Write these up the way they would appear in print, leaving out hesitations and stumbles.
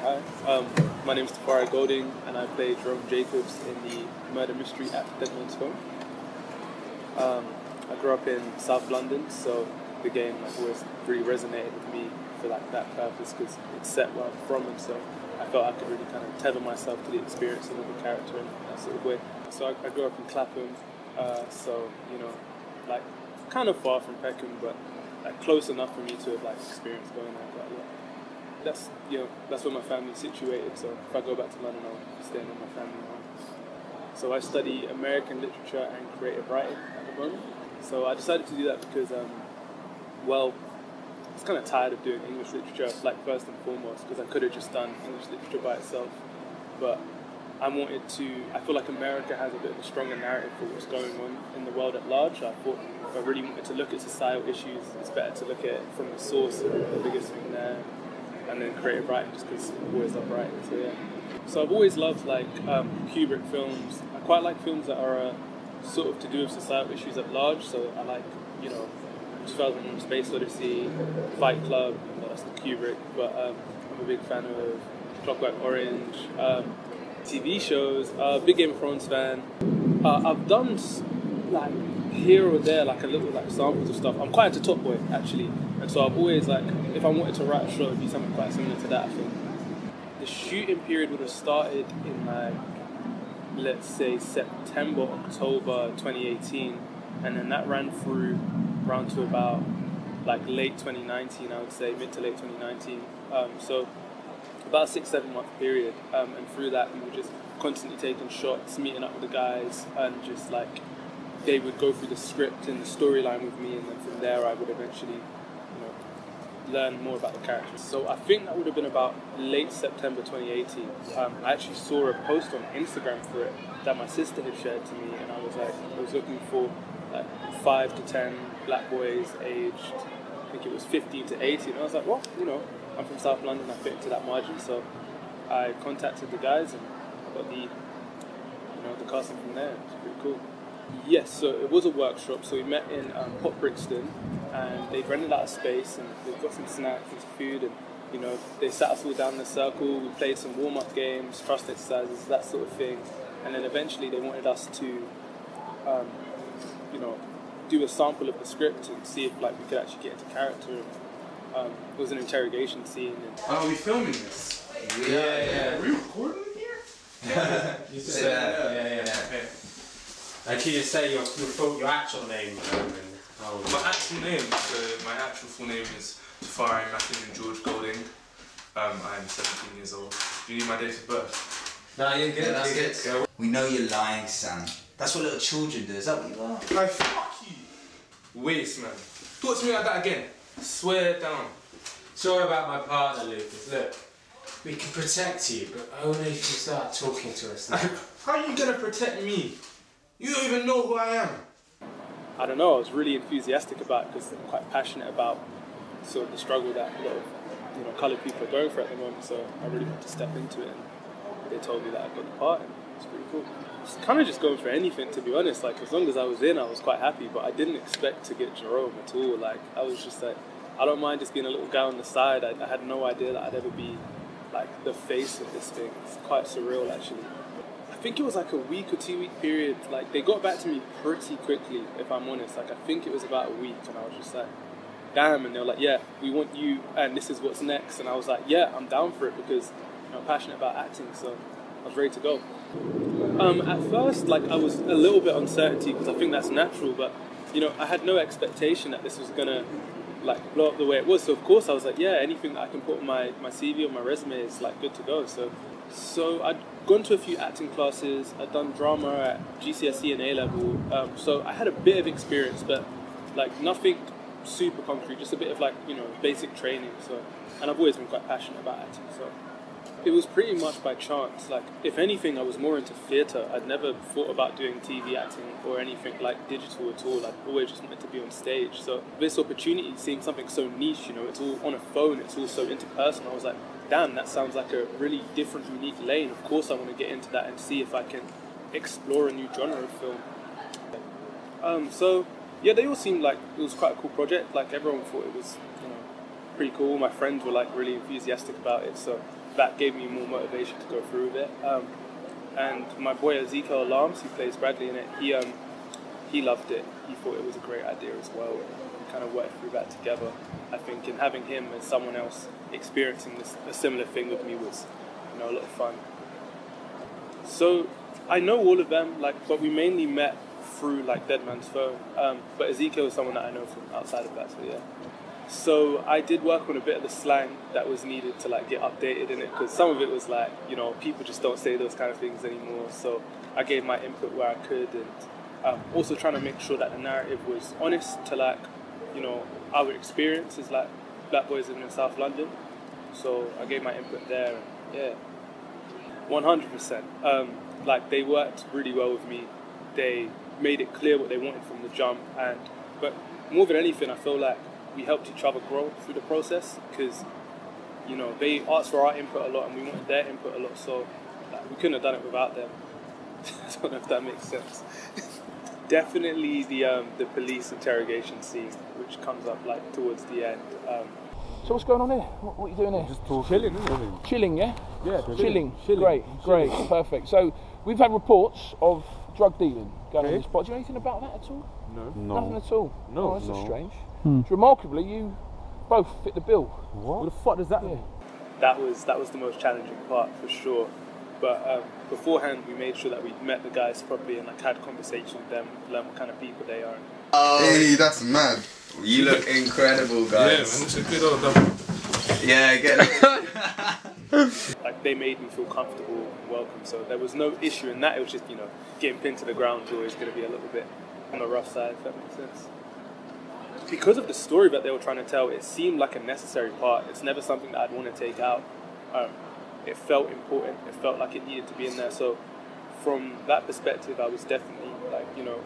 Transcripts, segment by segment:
Hi, my name is Tafari Golding, and I play Jerome Jacobs in the murder mystery at Dead Man's Phone. I grew up in South London, so the game always really resonated with me for that purpose because it's set where I'm from, and so I felt I could really kind of tether myself to the experience of the character in that sort of way. So I grew up in Clapham, so kind of far from Peckham, but close enough for me to have experienced going there quite a lot. That's where my family's situated, so if I go back to London, I'll stay in my family home. So I study American literature and creative writing at the moment. So I decided to do that because, I was kind of tired of doing English literature, first and foremost, because I could have just done English literature by itself. But I feel like America has a bit of a stronger narrative for what's going on in the world at large. I thought if I really wanted to look at societal issues, it's better to look at it from the source, the biggest thing there. And then creative writing, just because I always love writing. So yeah. So I've always loved Kubrick films. I quite like films that are sort of to do with societal issues at large. So I like 2001: Space Odyssey, Fight Club. That's the Kubrick. But I'm a big fan of Clockwork Orange, TV shows. Big Game of Thrones fan. I've done here or there a little samples of stuff. I'm quite into Top Boy actually. And so I've always, if I wanted to write a short, it would be something quite similar to that, I think. The shooting period would have started in, let's say, September, October 2018. And then that ran through around to about, late 2019, I would say, mid to late 2019. So about a 6-7 month period. And through that, we were just constantly taking shots, meeting up with the guys, and just, they would go through the script and the storyline with me, and then from there I would eventually learn more about the characters. So I think that would have been about late September 2018. I actually saw a post on Instagram for it that my sister had shared to me, and I was looking for 5 to 10 black boys aged, I think it was 15 to 18. And I was like, well, I'm from South London, I fit into that margin. So I contacted the guys and I got the casting from there. It was pretty cool. Yes, so it was a workshop. So we met in Pop Brixton, and they'd rented out a space, and they've got some snacks and some food, and they sat us all down in a circle. We played some warm-up games, trust exercises, that sort of thing, and then eventually they wanted us to, do a sample of the script and see if we could actually get into character. It was an interrogation scene. Are we filming this? Yeah. Are we recording here? Yeah. You say that. Yeah. Okay. Can you say your actual name? My actual name, my actual full name is Tafari Mackinnon George Golding. I am 17 years old. Do you need my date of birth? No, you're good. Yeah, that's good. We know you're lying, Sam. That's what little children do. Is that what you are? Fuck you! Waste, man. Talk to me like that again. Swear down. Sorry about my partner, Lucas. Look, we can protect you, but only if you start talking to us now. How are you gonna protect me? You don't even know who I am. I don't know, I was really enthusiastic about it because I'm quite passionate about sort of the struggle that a lot of coloured people are going through at the moment, so I really wanted to step into it, and they told me that I got the part, and it's pretty cool. It's kind of just going for anything, to be honest. As long as I was in, I was quite happy, but I didn't expect to get Jerome at all. I was just I don't mind just being a little guy on the side. I had no idea that I'd ever be the face of this thing. It's quite surreal, actually. I think it was a week or 2 week period. They got back to me pretty quickly, if I'm honest. I think it was about a week, and I was just damn. And they were like, yeah, we want you, and this is what's next. And I was like, yeah, I'm down for it because I'm passionate about acting, so I was ready to go. At first, I was a little bit uncertainty because I think that's natural, but I had no expectation that this was gonna blow up the way it was. So of course I was like, yeah, anything that I can put on my CV or my resume is good to go. So I'd gone to a few acting classes. I'd done drama at GCSE and A-level. So I had a bit of experience, but nothing super concrete, just a bit of basic training. So, and I've always been quite passionate about acting. So it was pretty much by chance. If anything, I was more into theatre. I'd never thought about doing TV acting or anything digital at all. I'd always just wanted to be on stage. So this opportunity seemed something so niche, it's all on a phone, it's all so interpersonal. I was like, damn, that sounds like a really different, unique lane. Of course I want to get into that and see if I can explore a new genre of film. So yeah, they all seemed like it was quite a cool project. Everyone thought it was, pretty cool. My friends were really enthusiastic about it. So that gave me more motivation to go through with it. And my boy Ezekiel Alarms, who plays Bradley in it, he loved it. He thought it was a great idea as well. We kind of worked through that together, I think, and having him and someone else experiencing a similar thing with me was, a lot of fun. So I know all of them, but we mainly met through Dead Man's Phone. But Ezekiel is someone that I know from outside of that, so yeah. So I did work on a bit of the slang that was needed to get updated in it, because some of it was people just don't say those kind of things anymore. So I gave my input where I could, and also trying to make sure that the narrative was honest to our experience as black boys living in South London. So I gave my input there, and yeah, 100%. They worked really well with me. They made it clear what they wanted from the jump, but more than anything, I feel like we helped each other grow through the process, because they asked for our input a lot and we wanted their input a lot, so we couldn't have done it without them. I don't know if that makes sense. Definitely the police interrogation scene, which comes up towards the end. So what's going on here? What are you doing here? Just talking. Chilling, yeah? Yeah, Chilling. Great, perfect. So we've had reports of drug dealing going on in this spot. Do you know anything about that at all? No. Nothing at all? No. Oh, that's strange. So remarkably, you both fit the bill. What the fuck does that mean? That was the most challenging part for sure. But beforehand, we made sure that we met the guys properly and had conversation with them, learn what kind of people they are. Hey, that's mad. You look incredible, guys. Yeah, man, it's a good old double. Yeah, get it. They made me feel comfortable and welcome, so there was no issue in that. It was just, getting pinned to the ground is always going to be a little bit on the rough side, if that makes sense. Because of the story that they were trying to tell, it seemed like a necessary part. It's never something that I'd want to take out. It felt important. It felt like it needed to be in there. So from that perspective, I was definitely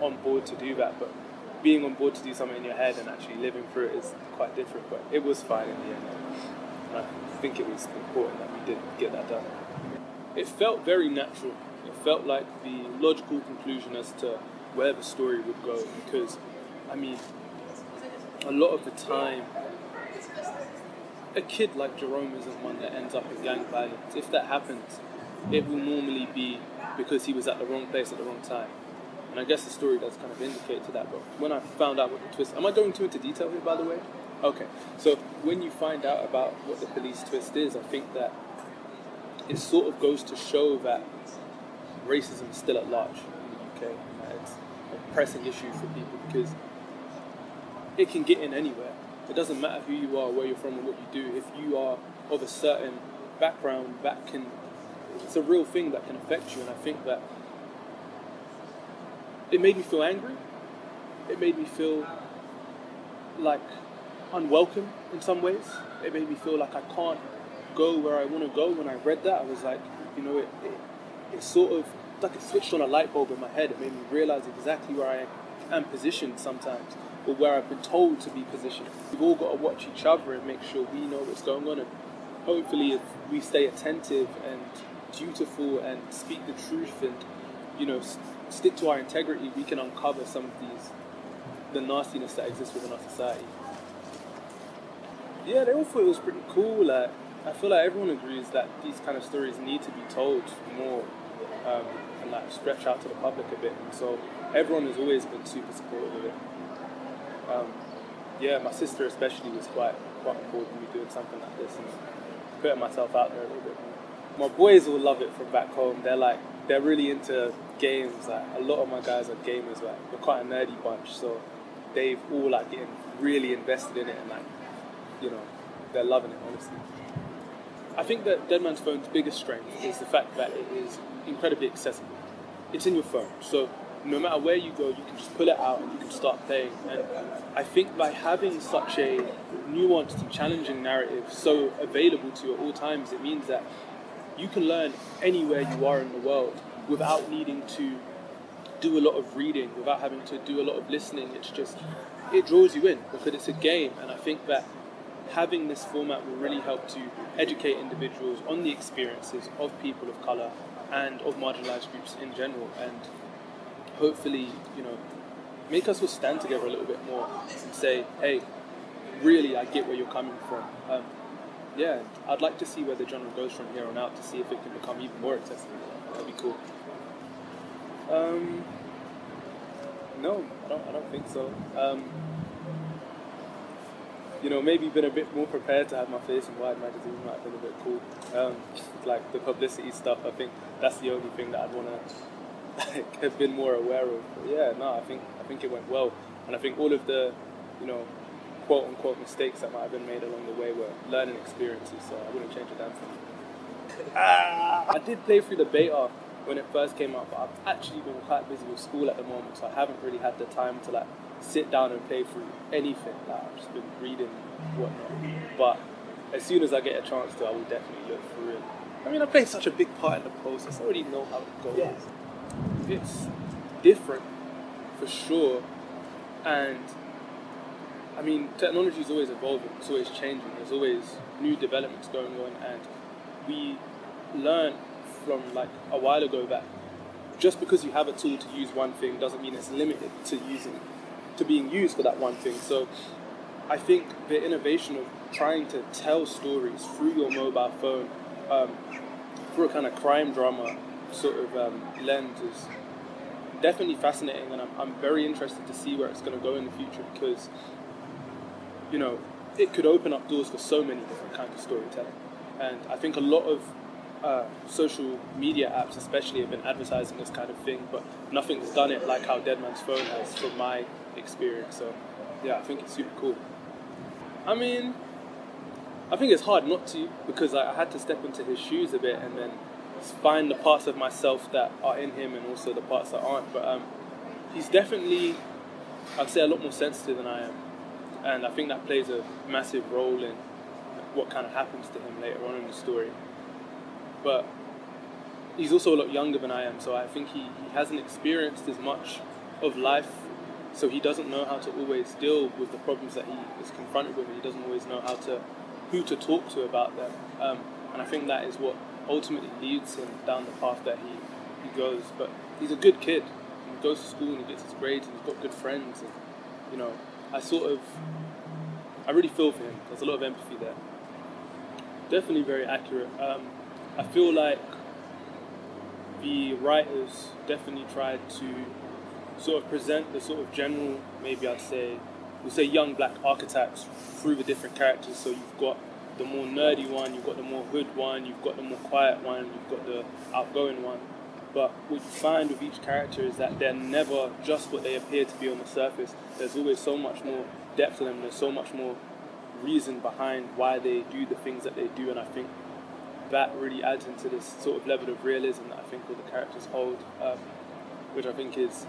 on board to do that. But being on board to do something in your head and actually living through it is quite different. But it was fine in the end. And I think it was important that we did get that done. It felt very natural. It felt like the logical conclusion as to where the story would go, because a lot of the time, a kid like Jerome isn't one that ends up in gang violence. If that happens, it will normally be because he was at the wrong place at the wrong time. And I guess the story does kind of indicate to that. But when I found out what the twist... Am I going too into detail here, by the way? Okay. So when you find out about what the police twist is, I think that it sort of goes to show that racism is still at large in the UK. And it's a pressing issue for people, because it can get in anywhere. It doesn't matter who you are, where you're from, or what you do. If you are of a certain background, it's a real thing that can affect you. And I think that it made me feel angry. It made me feel unwelcome in some ways. It made me feel like I can't go where I want to go. When I read that, I was like, it sort of it switched on a light bulb in my head. It made me realize exactly where I am positioned sometimes, or where I've been told to be positioned. We've all got to watch each other and make sure we know what's going on, and hopefully if we stay attentive and dutiful and speak the truth and stick to our integrity, we can uncover some of the nastiness that exists within our society. Yeah, they all thought it was pretty cool. I feel like everyone agrees that these kind of stories need to be told more, and stretch out to the public a bit. And so everyone has always been super supportive of it. My sister especially was quite on board with me doing something like this and putting myself out there a little bit more. My boys all love it from back home. They're really into games. A lot of my guys are gamers. We're quite a nerdy bunch, so they've all getting really invested in it, and they're loving it, honestly. I think that Dead Man's Phone's biggest strength is the fact that it is incredibly accessible. It's in your phone, so no matter where you go, you can just pull it out and you can start playing. And I think by having such a nuanced and challenging narrative so available to you at all times, it means that you can learn anywhere you are in the world without needing to do a lot of reading, without having to do a lot of listening. It draws you in because it's a game. And I think that having this format will really help to educate individuals on the experiences of people of colour and of marginalised groups in general, and hopefully, make us all stand together a little bit more and say, hey, really, I get where you're coming from. yeah, I'd like to see where the genre goes from here on out to see if it can become even more accessible. That'd be cool. No, I don't think so. Maybe been a bit more prepared to have my face in Wired magazine might have been a bit cool. Like the publicity stuff, I think that's the only thing that I'd want to have been more aware of. But yeah, no, I think it went well, and I think all of the, quote unquote mistakes that might have been made along the way were learning experiences. So I wouldn't change a damn thing. I did play through the beta when it first came out, but I've actually been quite busy with school at the moment, so I haven't really had the time to sit down and play through anything. I've just been reading and whatnot. But as soon as I get a chance to, I will definitely look through it. I mean, I played such a big part in the process. I already know how it goes. Yeah. It's different, for sure. And, I mean, technology is always evolving. It's always changing. There's always new developments going on. And we learned from, a while ago that just because you have a tool to use one thing doesn't mean it's limited to being used for that one thing. So I think the innovation of trying to tell stories through your mobile phone through a kind of crime drama sort of lens is definitely fascinating, and I'm very interested to see where it's going to go in the future, because it could open up doors for so many different kinds of storytelling. And I think a lot of social media apps especially have been advertising this kind of thing, but nothing's done it like how Dead Man's Phone has, from my experience. So yeah, I think it's super cool. I mean, I think it's hard not to, because I had to step into his shoes a bit and then find the parts of myself that are in him and also the parts that aren't. But he's definitely, I'd say, a lot more sensitive than I am, and I think that plays a massive role in what kind of happens to him later on in the story. But he's also a lot younger than I am, so I think he hasn't experienced as much of life, so he doesn't know how to always deal with the problems that he is confronted with, and he doesn't always know who to talk to about them. And I think that is what ultimately leads him down the path that he goes. But he's a good kid. He goes to school and he gets his grades and he's got good friends. And, I really feel for him. There's a lot of empathy there. Definitely very accurate. I feel like the writers definitely tried to sort of present the sort of general, maybe we'll say young black archetypes through the different characters. So you've got the more nerdy one, you've got the more hood one, you've got the more quiet one, you've got the outgoing one. But what you find with each character is that they're never just what they appear to be on the surface. There's always so much more depth to them. There's so much more reason behind why they do the things that they do, and I think that really adds into this sort of level of realism that I think all the characters hold, which I think is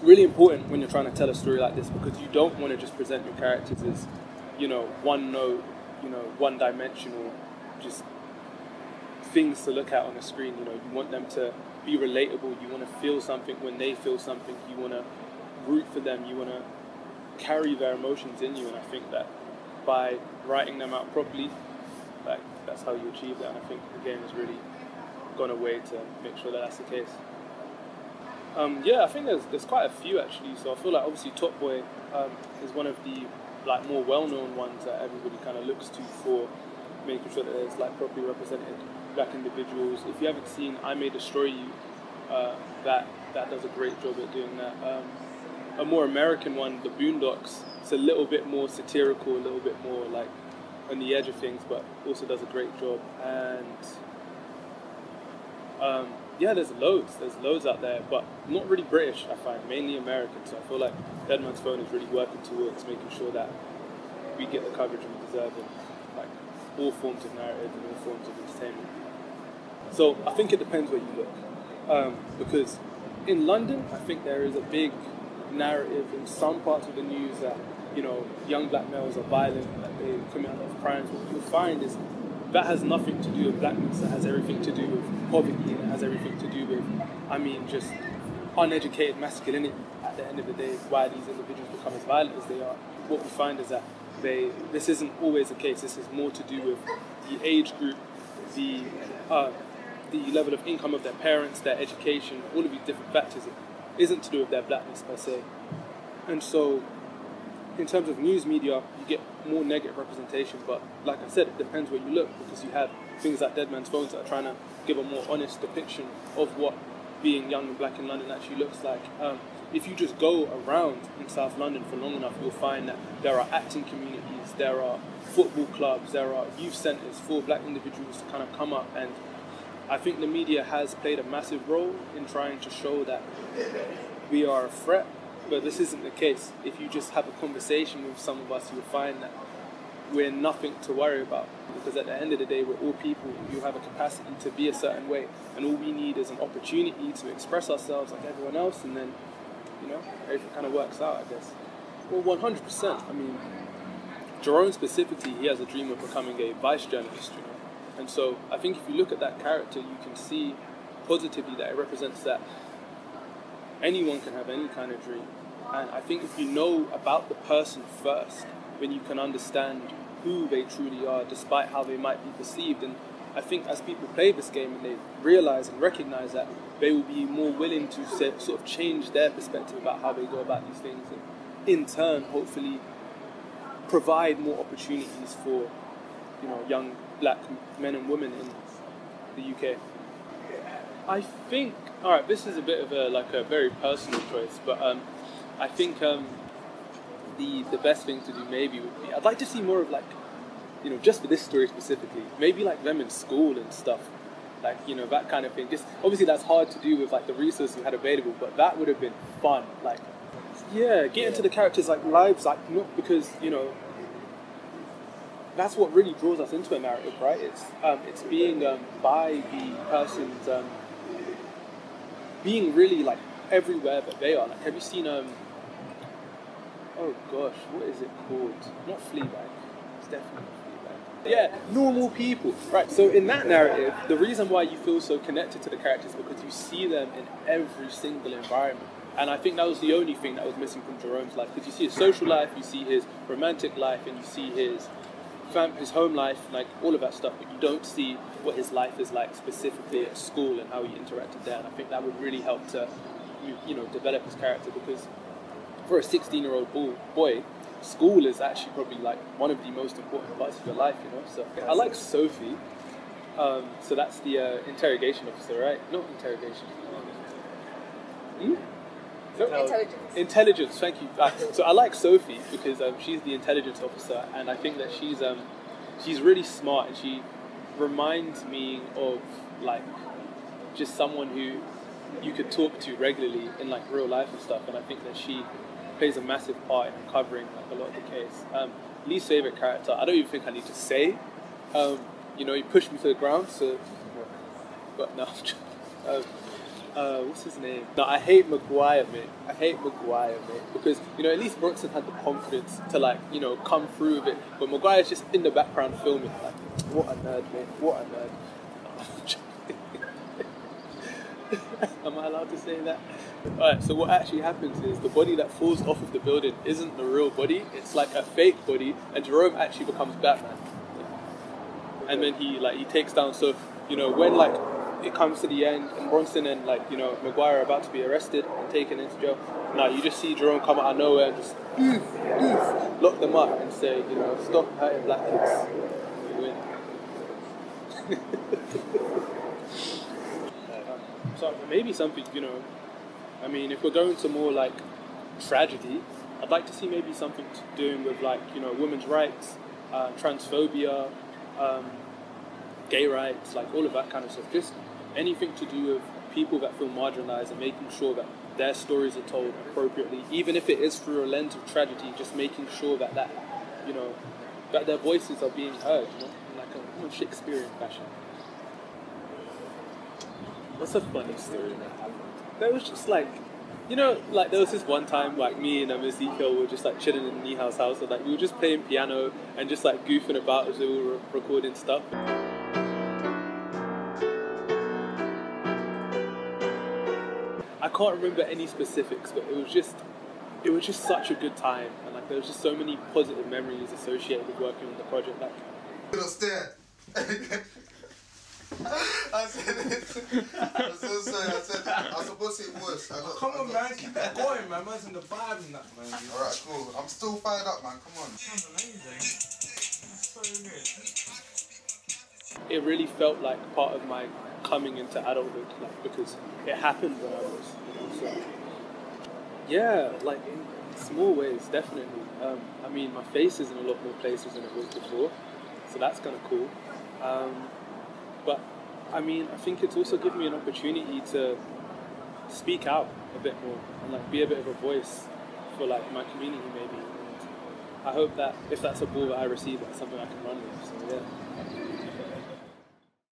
really important when you're trying to tell a story like this, because you don't want to just present your characters as, one note, one-dimensional, just things to look at on the screen. You want them to be relatable. You want to feel something when they feel something. You want to root for them. You want to carry their emotions in you, and I think that by writing them out properly, that's how you achieve that. And I think the game has really gone away to make sure that that's the case. I think there's quite a few actually. So I feel like obviously Top Boy is one of the more well-known ones that everybody kind of looks to for making sure that there's properly represented black individuals. If you haven't seen I May Destroy You, that does a great job at doing that. A more American one, The Boondocks, it's a little bit more satirical, a little bit more on the edge of things, but also does a great job. And there's loads out there, but not really British, I find, mainly American. So I feel like Dead Man's Phone is really working towards making sure that we get the coverage we deserve in all forms of narrative and all forms of entertainment. So I think it depends where you look, because in London I think there is a big narrative in some parts of the news that young black males are violent, that they commit a lot of crimes. What you'll find is that has nothing to do with blackness. That has everything to do with poverty, and it has everything to do with, just uneducated masculinity. At the end of the day, why these individuals become as violent as they are. What we find is that this isn't always the case. This is more to do with the age group, the level of income of their parents, their education, all of these different factors. It isn't to do with their blackness per se. And so in terms of news media, you get more negative representation. But like I said, it depends where you look, because you have things like Dead Man's Phones that are trying to give a more honest depiction of what being young and black in London actually looks like. If you just go around in South London for long enough, you'll find that there are acting communities, there are football clubs, there are youth centres for black individuals to kind of come up. And I think the media has played a massive role in trying to show that we are a threat, but this isn't the case. If you just have a conversation with some of us, you'll find that we're nothing to worry about, because at the end of the day, we're all people who have a capacity to be a certain way, and all we need is an opportunity to express ourselves like everyone else, and then, you know, everything kind of works out, I guess. Well, 100%. I mean, Jerome specifically, he has a dream of becoming a vice journalist, you know. And so I think if you look at that character, you can see positively that it represents that anyone can have any kind of dream. And I think if you know about the person first, then you can understand who they truly are, despite how they might be perceived. And I think as people play this game and they realize and recognize that, they will be more willing to sort of change their perspective about how they go about these things, and in turn, hopefully, provide more opportunities for, you know, young black men and women in the UK. I think, all right, this is a bit of a very personal choice, but I think the best thing to do maybe would be, I'd like to see more of, like, you know, just for this story specifically, maybe like them in school and stuff, like, you know, that kind of thing. Just obviously that's hard to do with like the resources we had available, but that would have been fun. Like, yeah, get into the characters' like lives, like, not because, you know, that's what really draws us into a narrative, right? It's being by the person's being really like everywhere that they are. Like, have you seen oh gosh, what is it called? Not Fleabag. It's definitely not Fleabag. Yeah, normal people. Right. So in that narrative, the reason why you feel so connected to the characters is because you see them in every single environment. And I think that was the only thing that was missing from Jerome's life, because you see his social life, you see his romantic life, and you see his home life, like all of that stuff, but you don't see what his life is like specifically at school and how he interacted there. And I think that would really help to, you know, develop his character, because for a 16-year-old boy, school is actually probably like one of the most important parts of your life, you know. So I like Sophie. So that's the interrogation officer, right? Not interrogation. Intelligence, thank you. So I like Sophie because she's the intelligence officer, and I think that she's really smart, and she reminds me of like just someone who you could talk to regularly in like real life and stuff. And I think that she plays a massive part in uncovering like a lot of the case. Lee's favorite character, I don't even think I need to say. You know, he pushed me to the ground, so. But no. What's his name? No, I hate Maguire, mate. Because, you know, at least Bronson had the confidence to, like, you know, come through with it. But Maguire's just in the background filming, like, what a nerd, mate. What a nerd. Am I allowed to say that? Alright, so what actually happens is the body that falls off of the building isn't the real body. It's like a fake body, and Jerome actually becomes Batman. And then he takes down. So, you know, when, like, it comes to the end, and Bronson and, like, you know, Maguire are about to be arrested and taken into jail. Now you just see Jerome come out of nowhere and just lock them up and say, you know, stop hurting black kids. You win. So maybe something, you know, I mean, if we're going to more like tragedy, I'd like to see maybe something doing with, like, you know, women's rights, transphobia, gay rights, like all of that kind of stuff. Just anything to do with people that feel marginalized and making sure that their stories are told appropriately, even if it is through a lens of tragedy, just making sure that you know, that their voices are being heard, you know, in like a Shakespearean fashion. That's a funny story, man. There was just like, you know, like there was this one time, like me and Ezekiel were just like chilling in Nihal's house, and like we were just playing piano and just like goofing about as we were recording stuff. I can't remember any specifics, but it was just such a good time, and like there was just so many positive memories associated with working on the project. Like, little stare. I said it. I'm so sorry. I said I was supposed to say voice. Come on, man, keep that going, man. Man's in the vibe and that, man. Alright, cool. I'm still fired up, man. Come on. Sounds amazing. That's so good. It really felt like part of my coming into adulthood, like, because it happened when I was, so yeah, like in small ways, definitely. I mean, my face is in a lot more places than it was before, so that's kind of cool. But I mean, I think it's also given me an opportunity to speak out a bit more and like be a bit of a voice for like my community, maybe. And I hope that if that's a ball that I receive, that's something I can run with. So yeah.